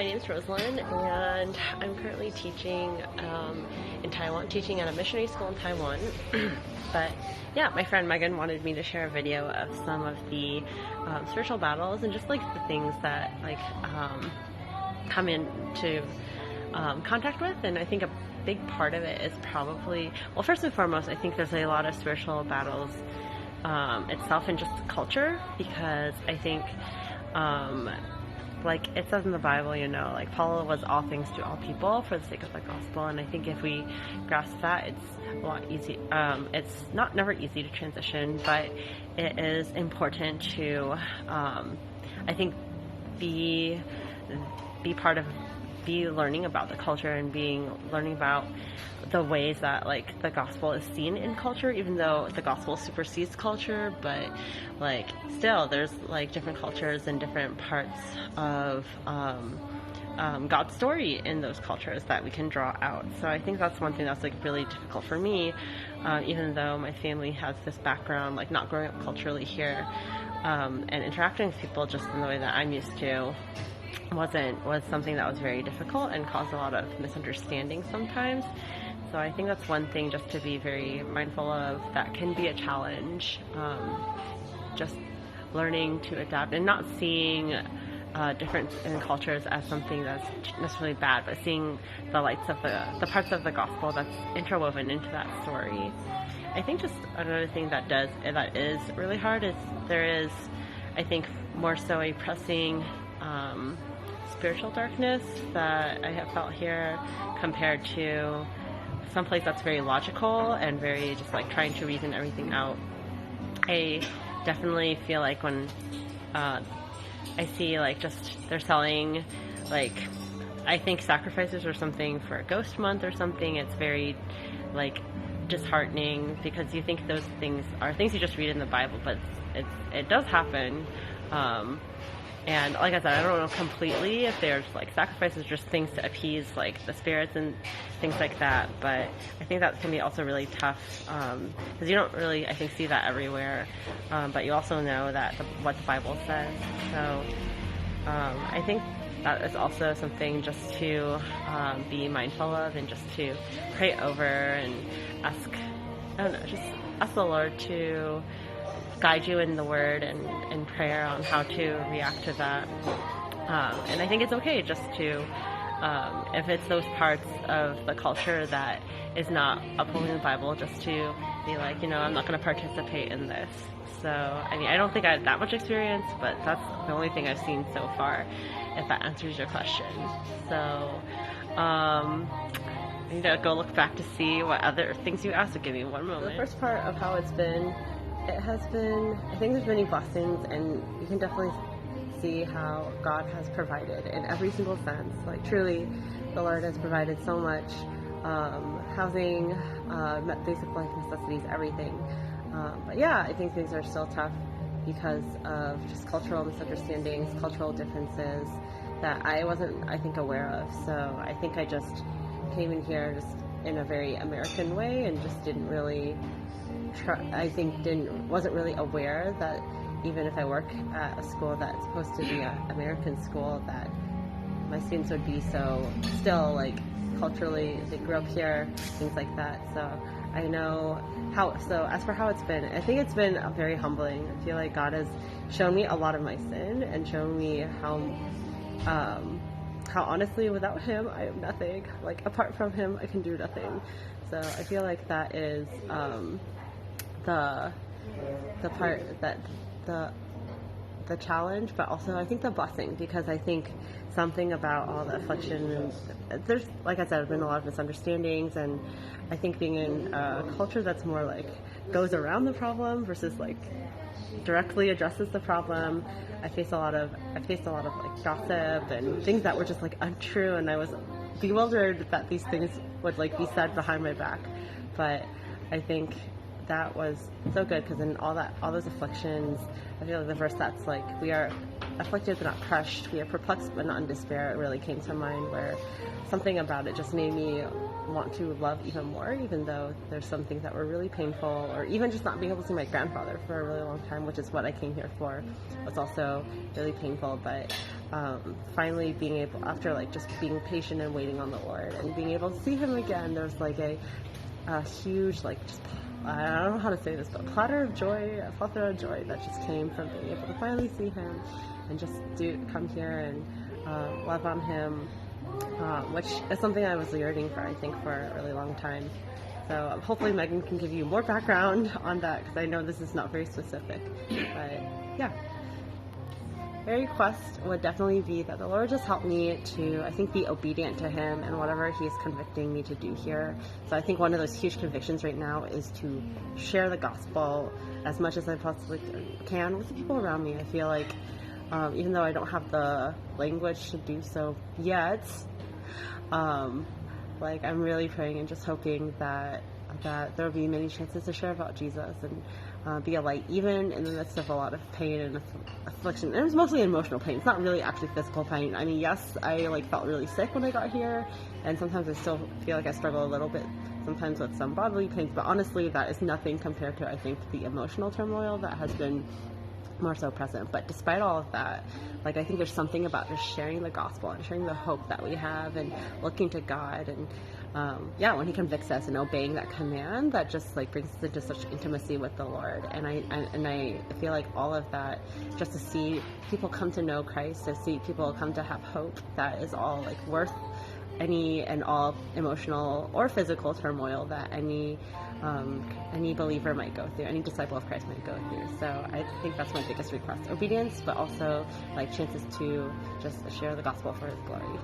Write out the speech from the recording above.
my name is Rosalind, and I'm currently teaching in Taiwan, teaching at a missionary school in Taiwan. But yeah, my friend Megan wanted me to share a video of some of the spiritual battles and just like the things that come into contact with. And I think a big part of it is probably, well, first and foremost, I think there's a lot of spiritual battles itself and just culture, because I think like it says in the Bible, you know, like Paul was all things to all people for the sake of the gospel. And I think if we grasp that, it's a lot easy. It's never easy to transition, but it is important to, I think, be learning about the culture and learning about the ways that like the gospel is seen in culture, even though the gospel supersedes culture. But like still there's like different cultures and different parts of God's story in those cultures that we can draw out. So I think that's one thing that's like really difficult for me, even though my family has this background, like not growing up culturally here, and interacting with people just in the way that I'm used to was something that was very difficult and caused a lot of misunderstanding sometimes. So I think that's one thing just to be very mindful of, that can be a challenge, just learning to adapt and not seeing difference in cultures as something that's necessarily bad, but seeing the lights of the parts of the gospel that's interwoven into that story. I think just another thing that is really hard is there is, I think, more so a pressing spiritual darkness that I have felt here compared to someplace that's very logical and very just like trying to reason everything out. I definitely feel like when I see like just they're selling like, I think sacrifices or something for Ghost Month or something, it's very like disheartening, because you think those things are things you just read in the Bible, but it does happen. And like I said, I don't know completely if there's like sacrifices, just things to appease like the spirits and things like that. But I think that can be also really tough, because you don't really, I think, see that everywhere. But you also know that what the Bible says. So I think that is also something just to be mindful of, and just to pray over and ask the Lord to guide you in the word and in prayer on how to react to that. And I think it's okay just to, if it's those parts of the culture that is not upholding the Bible, just to be like, you know, I'm not going to participate in this. So, I mean, I don't think I have that much experience, but that's the only thing I've seen so far, if that answers your question. So, I need to go look back to see what other things you asked. So give me one moment. The first part of how it's been, it has been, I think there's many blessings, and you can definitely see how God has provided in every single sense. Like truly, the Lord has provided so much, housing, basic life necessities, everything. But yeah, I think things are still tough because of just cultural misunderstandings, cultural differences that I wasn't, I think, aware of. So I think I just came in here just in a very American way and just didn't really wasn't really aware that even if I work at a school that's supposed to be an American school, that my students would be so still like culturally, they grew up here, things like that. So I know so as for how it's been, I think it's been very humbling. I feel like God has shown me a lot of my sin and shown me how honestly, without Him, I am nothing. Like apart from Him, I can do nothing. So I feel like that is the part that the challenge, but also I think the blessing, because I think something about all the affliction, and there's, like I said, there's been a lot of misunderstandings, and I think being in a culture that's more like goes around the problem versus like directly addresses the problem, I faced a lot of like gossip and things that were just like untrue, and I was bewildered that these things would like be said behind my back. But I think that was so good, because in all those afflictions, I feel like the verse that's like, we are afflicted but not crushed, we are perplexed but not in despair, it really came to mind, where something about it just made me want to love even more, even though there's some things that were really painful, or even just not being able to see my grandfather for a really long time, which is what I came here for, was also really painful. But finally being able, after like just being patient and waiting on the Lord and being able to see him again, there's like a huge, like, just, I don't know how to say this, but a plethora of joy that just came from being able to finally see him and just come here and love on him, which is something I was yearning for, I think, for a really long time. So hopefully Megan can give you more background on that, because I know this is not very specific. But yeah, my request would definitely be that the Lord just help me to, I think, be obedient to him and whatever he's convicting me to do here. So I think one of those huge convictions right now is to share the gospel as much as I possibly can with the people around me. I feel like even though I don't have the language to do so yet, like, I'm really praying and just hoping that there will be many chances to share about Jesus and be a light, even in the midst of a lot of pain and affliction. And it was mostly emotional pain. It's not really actually physical pain. I mean, yes, I like felt really sick when I got here, and sometimes I still feel like I struggle a little bit sometimes with some bodily pains, but honestly, that is nothing compared to, I think, the emotional turmoil that has been more so present. But despite all of that, like, I think there's something about just sharing the gospel and sharing the hope that we have and looking to God and when he convicts us and obeying that command, that just like brings us into such intimacy with the Lord. And I feel like all of that, just to see people come to know Christ, to see people come to have hope, that is all like worth any and all emotional or physical turmoil that any believer might go through, any disciple of Christ might go through. So I think that's my biggest request: obedience, but also like chances to just share the gospel for his glory.